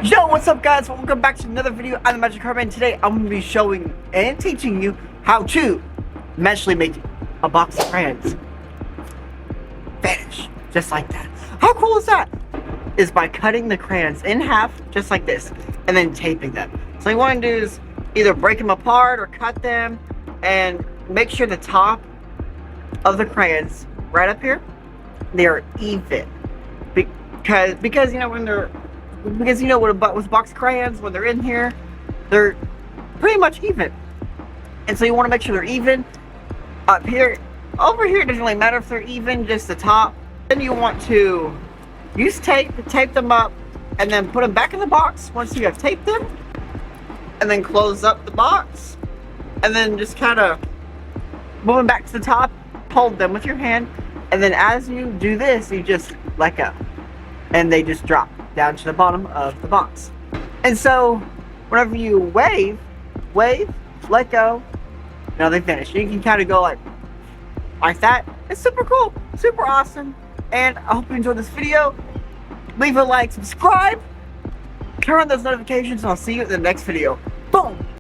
Yo, what's up guys? Welcome back to another video. I'm the Magic Cardman. Today I'm going to be showing and teaching you how to magically make a box of crayons vanish, just like that. How cool is that? Is by cutting the crayons in half, just like this, and then taping them. So what you want to do is either break them apart or cut them, and make sure the top of the crayons, right up here, they are even. Because you know when they're with box of crayons, when they're in here, they're pretty much even. And so you want to make sure they're even. Up here, over here, it doesn't really matter if they're even, just the top. Then you want to use tape to tape them up, and then put them back in the box once you have taped them. And then close up the box. And then just kind of move them back to the top, hold them with your hand. And then as you do this, you just let go. And they just drop down to the bottom of the box. And so whenever you wave, let go, now they finish. You can kind of go like that. It's super cool, super awesome. And I hope you enjoyed this video. Leave a like, subscribe, turn on those notifications, and I'll see you in the next video. Boom!